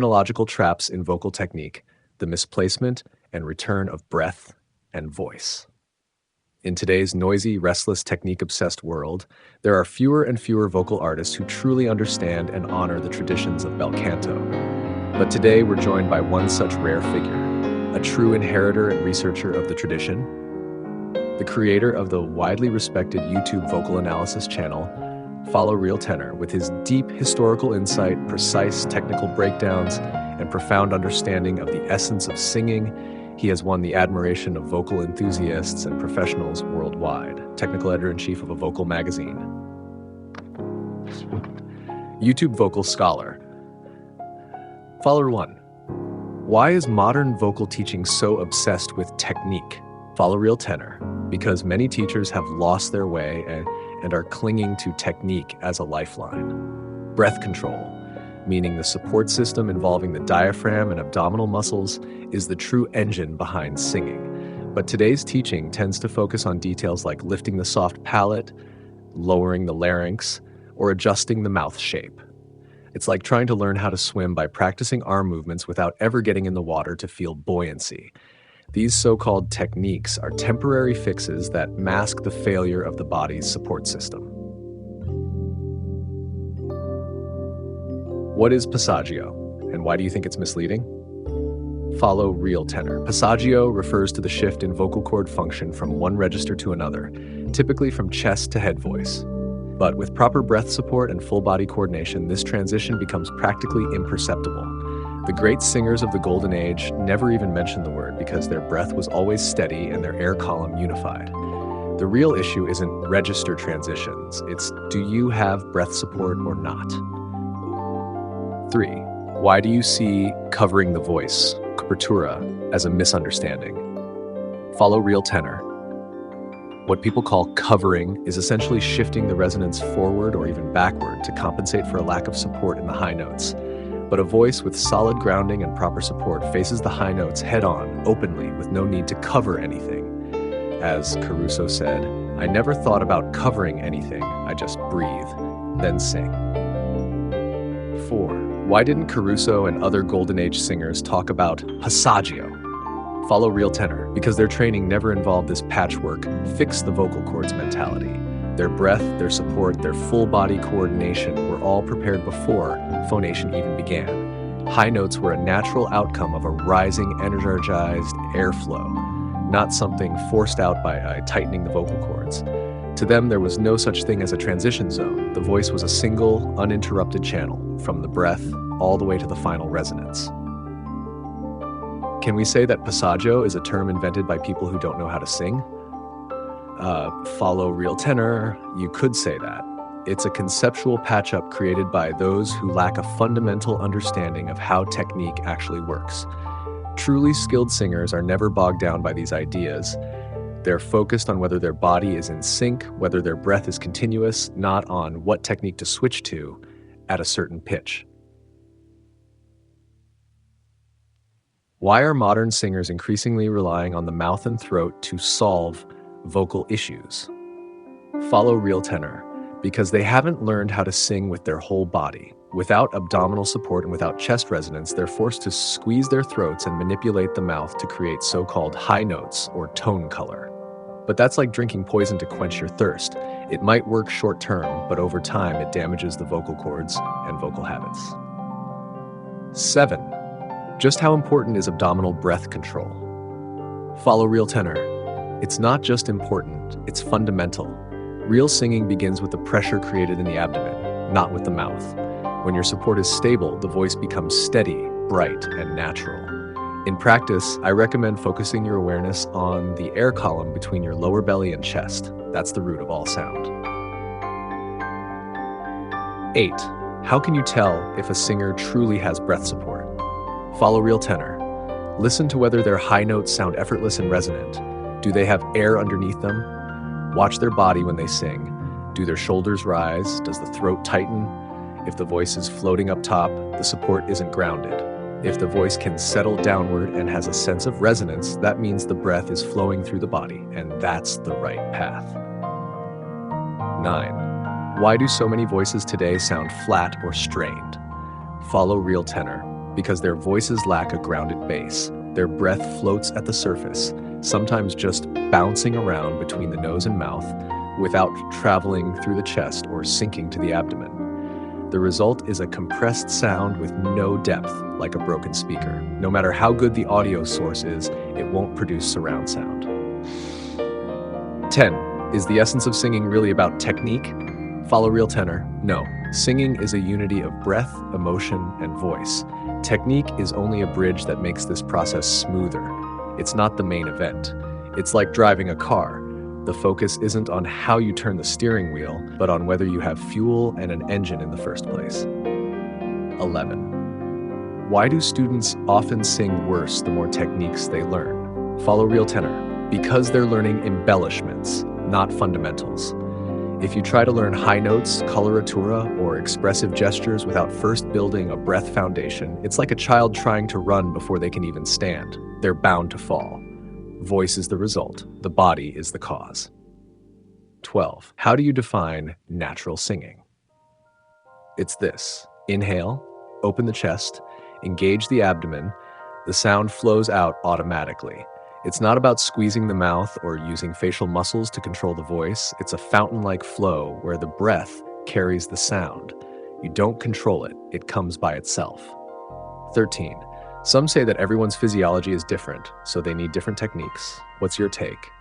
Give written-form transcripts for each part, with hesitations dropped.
Phrenological traps in vocal technique, the misplacement and return of breath and voice. In today's noisy, restless, technique-obsessed world, there are fewer and fewer vocal artists who truly understand and honor the traditions of bel canto. But today we're joined by one such rare figure, a true inheritor and researcher of the tradition, the creator of the widely respected YouTube vocal analysis channel, Follow Real Tenor, with his deep historical insight, precise technical breakdowns, and profound understanding of the essence of singing. He has won the admiration of vocal enthusiasts and professionals worldwide, technical editor-in-chief of a vocal magazine. YouTube vocal scholar. Follower 1. Why is modern vocal teaching so obsessed with technique? Follow Real Tenor. Because many teachers have lost their way and are clinging to technique as a lifeline. Breath control, meaning the support system involving the diaphragm and abdominal muscles, is the true engine behind singing. But today's teaching tends to focus on details like lifting the soft palate, lowering the larynx, or adjusting the mouth shape. It's like trying to learn how to swim by practicing arm movements without ever getting in the water to feel buoyancy. These so-called techniques are temporary fixes that mask the failure of the body's support system. What is Passaggio, and why do you think it's misleading? Follow Real Tenor. Passaggio refers to the shift in vocal cord function from one register to another, typically from chest to head voice. But with proper breath support and full body coordination, this transition becomes practically imperceptible. The great singers of the Golden Age never even mentioned the word because their breath was always steady and their air column unified. The real issue isn't register transitions, it's do you have breath support or not? 3. Why do you see covering the voice, copertura, as a misunderstanding? Follow Real Tenor. What people call covering is essentially shifting the resonance forward or even backward to compensate for a lack of support in the high notes. But a voice with solid grounding and proper support faces the high notes head-on, openly, with no need to cover anything. As Caruso said, "I never thought about covering anything, I just breathe, then sing." 4. Why didn't Caruso and other Golden Age singers talk about Passaggio? Follow Real Tenor, because their training never involved this patchwork, fix the vocal cords mentality. Their breath, their support, their full body coordination were all prepared before phonation even began. High notes were a natural outcome of a rising, energized airflow, not something forced out by tightening the vocal cords. To them, there was no such thing as a transition zone. The voice was a single, uninterrupted channel, from the breath all the way to the final resonance. Can we say that Passaggio is a term invented by people who don't know how to sing? Follow Real Tenor, you could say that. It's a conceptual patch-up created by those who lack a fundamental understanding of how technique actually works. Truly skilled singers are never bogged down by these ideas. They're focused on whether their body is in sync, whether their breath is continuous, not on what technique to switch to at a certain pitch. Why are modern singers increasingly relying on the mouth and throat to solve vocal issues? Follow Real Tenor, because they haven't learned how to sing with their whole body. Without abdominal support and without chest resonance, they're forced to squeeze their throats and manipulate the mouth to create so-called high notes or tone color. But that's like drinking poison to quench your thirst. It might work short-term, but over time it damages the vocal cords and vocal habits. 7. Just how important is abdominal breath control? Follow Real Tenor. It's not just important, it's fundamental. Real singing begins with the pressure created in the abdomen, not with the mouth. When your support is stable, the voice becomes steady, bright, and natural. In practice, I recommend focusing your awareness on the air column between your lower belly and chest. That's the root of all sound. 8. How can you tell if a singer truly has breath support? Follow Real Tenor. Listen to whether their high notes sound effortless and resonant. Do they have air underneath them? Watch their body when they sing. Do their shoulders rise? Does the throat tighten? If the voice is floating up top, the support isn't grounded. If the voice can settle downward and has a sense of resonance, that means the breath is flowing through the body, and that's the right path. 9. Why do so many voices today sound flat or strained? Follow Real Tenor. Because their voices lack a grounded base. Their breath floats at the surface, sometimes just bouncing around between the nose and mouth without traveling through the chest or sinking to the abdomen. The result is a compressed sound with no depth, like a broken speaker. No matter how good the audio source is, it won't produce surround sound. 10. Is the essence of singing really about technique? Follow real tenor. No. Singing is a unity of breath, emotion, and voice. Technique is only a bridge that makes this process smoother. It's not the main event. It's like driving a car. The focus isn't on how you turn the steering wheel, but on whether you have fuel and an engine in the first place. 11. Why do students often sing worse the more techniques they learn? Follow real tenor. Because they're learning embellishments, not fundamentals. If you try to learn high notes, coloratura, or expressive gestures without first building a breath foundation, it's like a child trying to run before they can even stand. They're bound to fall. Voice is the result. The body is the cause. 12. How do you define natural singing? It's this. Inhale, open the chest, engage the abdomen. The sound flows out automatically. It's not about squeezing the mouth or using facial muscles to control the voice. It's a fountain-like flow where the breath carries the sound. You don't control it. It comes by itself. 13. Some say that everyone's physiology is different, so they need different techniques. What's your take?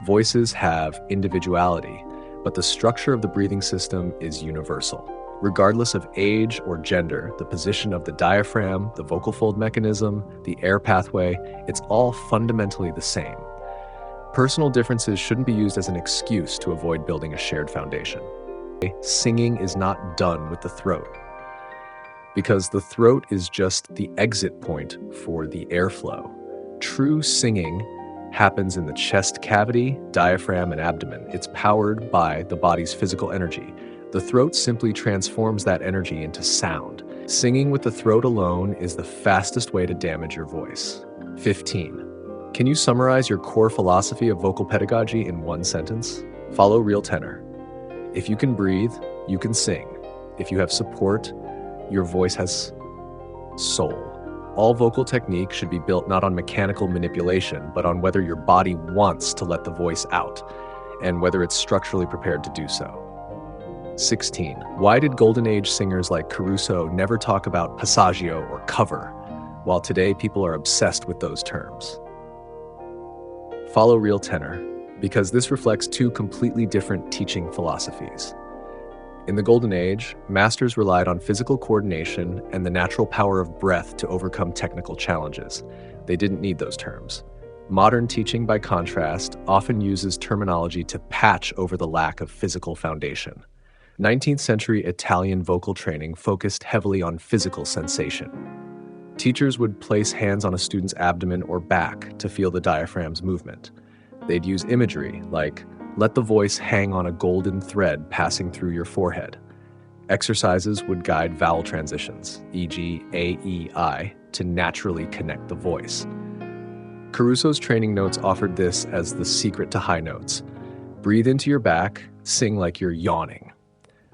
Voices have individuality, but the structure of the breathing system is universal. Regardless of age or gender, the position of the diaphragm, the vocal fold mechanism, the air pathway, it's all fundamentally the same. Personal differences shouldn't be used as an excuse to avoid building a shared foundation. Singing is not done with the throat, because the throat is just the exit point for the airflow. True singing happens in the chest cavity, diaphragm, and abdomen. It's powered by the body's physical energy. The throat simply transforms that energy into sound. Singing with the throat alone is the fastest way to damage your voice. 15. Can you summarize your core philosophy of vocal pedagogy in one sentence? Follow real tenor. If you can breathe, you can sing. If you have support, your voice has soul. All vocal technique should be built not on mechanical manipulation, but on whether your body wants to let the voice out, and whether it's structurally prepared to do so. 16. Why did Golden Age singers like Caruso never talk about Passaggio or cover, while today people are obsessed with those terms? Follow real tenor, because this reflects two completely different teaching philosophies. In the Golden Age, masters relied on physical coordination and the natural power of breath to overcome technical challenges. They didn't need those terms. Modern teaching, by contrast, often uses terminology to patch over the lack of physical foundation. 19th century Italian vocal training focused heavily on physical sensation. Teachers would place hands on a student's abdomen or back to feel the diaphragm's movement. They'd use imagery like, let the voice hang on a golden thread passing through your forehead. Exercises would guide vowel transitions, e.g. A, E, I, to naturally connect the voice. Caruso's training notes offered this as the secret to high notes. Breathe into your back, sing like you're yawning.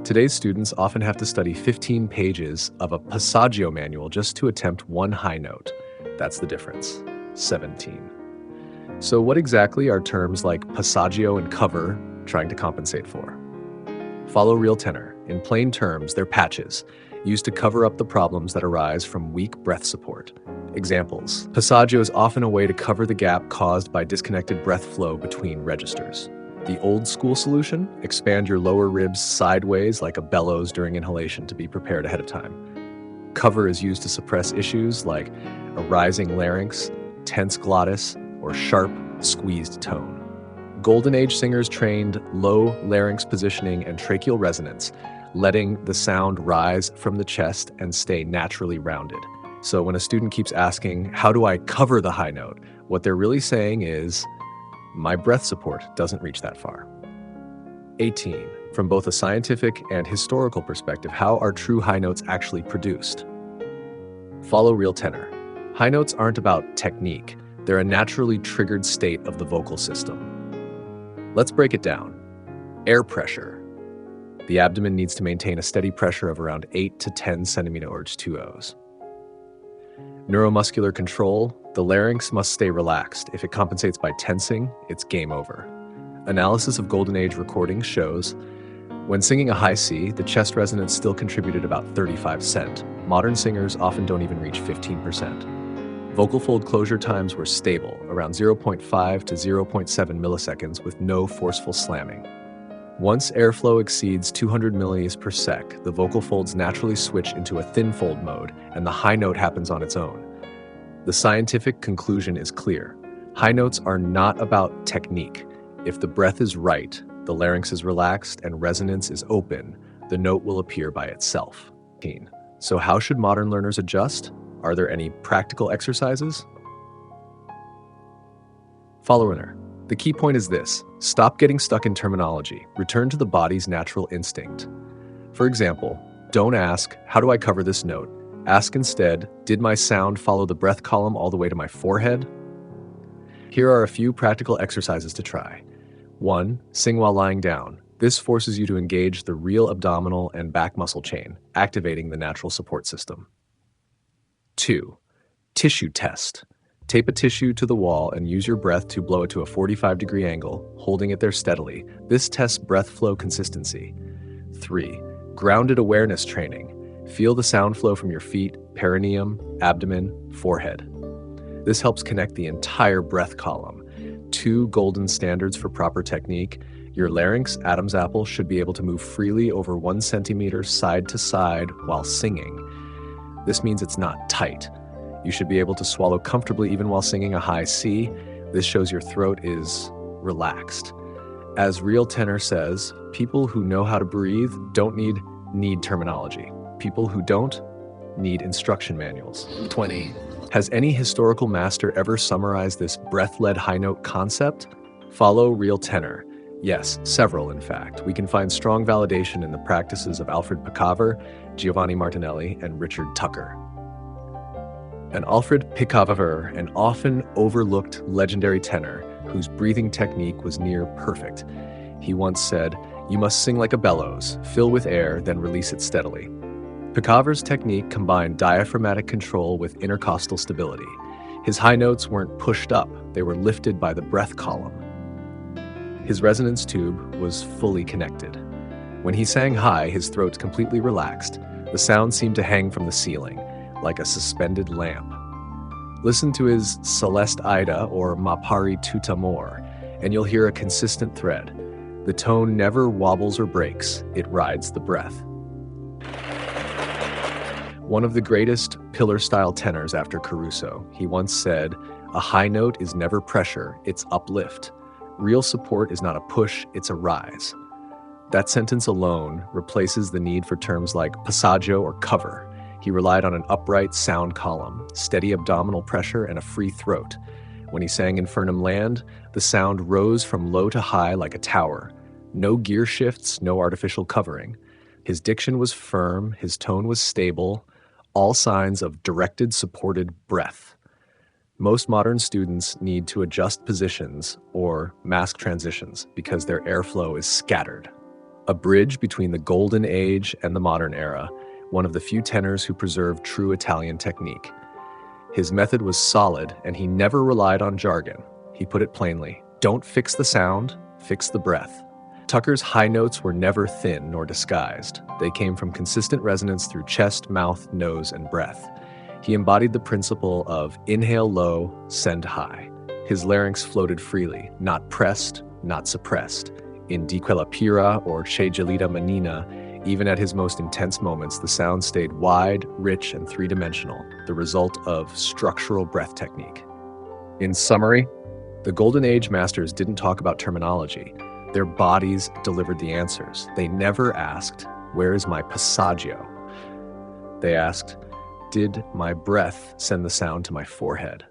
Today's students often have to study 15 pages of a Passaggio manual just to attempt one high note. That's the difference. 17. So what exactly are terms like Passaggio and cover trying to compensate for? Follow real tenor. In plain terms, they're patches, used to cover up the problems that arise from weak breath support. Examples. Passaggio is often a way to cover the gap caused by disconnected breath flow between registers. The old school solution, expand your lower ribs sideways like a bellows during inhalation to be prepared ahead of time. Cover is used to suppress issues like a rising larynx, tense glottis, or sharp, squeezed tone. Golden Age singers trained low larynx positioning and tracheal resonance, letting the sound rise from the chest and stay naturally rounded. So when a student keeps asking, how do I cover the high note? What they're really saying is, my breath support doesn't reach that far. 18. From both a scientific and historical perspective, how are true high notes actually produced? Follow real tenor. High notes aren't about technique. They're a naturally triggered state of the vocal system. Let's break it down. Air pressure. The abdomen needs to maintain a steady pressure of around 8 to 10 centimeter or 2 O's. Neuromuscular control, the larynx must stay relaxed. If it compensates by tensing, it's game over. Analysis of Golden Age recordings shows when singing a high C, the chest resonance still contributed about 35%. Modern singers often don't even reach 15%. Vocal fold closure times were stable, around 0.5 to 0.7 milliseconds with no forceful slamming. Once airflow exceeds 200 milliliters per sec, the vocal folds naturally switch into a thin fold mode, and the high note happens on its own. The scientific conclusion is clear. High notes are not about technique. If the breath is right, the larynx is relaxed, and resonance is open, the note will appear by itself. So how should modern learners adjust? Are there any practical exercises? Follower. The key point is this: stop getting stuck in terminology. Return to the body's natural instinct. For example, don't ask, how do I cover this note? Ask instead, did my sound follow the breath column all the way to my forehead? Here are a few practical exercises to try. 1. Sing while lying down. This forces you to engage the real abdominal and back muscle chain, activating the natural support system. 2. Tissue test. Tape a tissue to the wall and use your breath to blow it to a 45-degree angle, holding it there steadily. This tests breath flow consistency. 3. Grounded awareness training. Feel the sound flow from your feet, perineum, abdomen, forehead. This helps connect the entire breath column. 2 golden standards for proper technique. Your larynx, Adam's apple, should be able to move freely over 1 centimeter side to side while singing. This means it's not tight. You should be able to swallow comfortably even while singing a high C. This shows your throat is relaxed. As Real Tenor says, people who know how to breathe don't need terminology. People who don't need instruction manuals. 20. Has any historical master ever summarized this breath-led high note concept? Follow Real Tenor. Yes, several in fact. We can find strong validation in the practices of Alfred Picaver, Giovanni Martinelli, and Richard Tucker. And Alfred Picaver, an often overlooked legendary tenor whose breathing technique was near perfect. He once said, "You must sing like a bellows, fill with air, then release it steadily." Picaver's technique combined diaphragmatic control with intercostal stability. His high notes weren't pushed up, they were lifted by the breath column. His resonance tube was fully connected. When he sang high, his throat completely relaxed. The sound seemed to hang from the ceiling, like a suspended lamp. Listen to his Celeste Ida or Mapari Tutamor, and you'll hear a consistent thread. The tone never wobbles or breaks, it rides the breath. One of the greatest pillar-style tenors after Caruso, he once said, "A high note is never pressure, it's uplift. Real support is not a push, it's a rise." That sentence alone replaces the need for terms like passaggio or cover. He relied on an upright sound column, steady abdominal pressure, and a free throat. When he sang Infernum Land, the sound rose from low to high like a tower. No gear shifts, no artificial covering. His diction was firm, his tone was stable, all signs of directed, supported breath. Most modern students need to adjust positions or mask transitions because their airflow is scattered. A bridge between the golden age and the modern era, one of the few tenors who preserved true Italian technique. His method was solid, and he never relied on jargon. He put it plainly, don't fix the sound, fix the breath. Tucker's high notes were never thin nor disguised. They came from consistent resonance through chest, mouth, nose, and breath. He embodied the principle of inhale low, send high. His larynx floated freely, not pressed, not suppressed. In Di quella pira or Che gelida manina, even at his most intense moments, the sound stayed wide, rich, and three-dimensional, the result of structural breath technique. In summary, the Golden Age masters didn't talk about terminology. Their bodies delivered the answers. They never asked, where is my passaggio? They asked, did my breath send the sound to my forehead?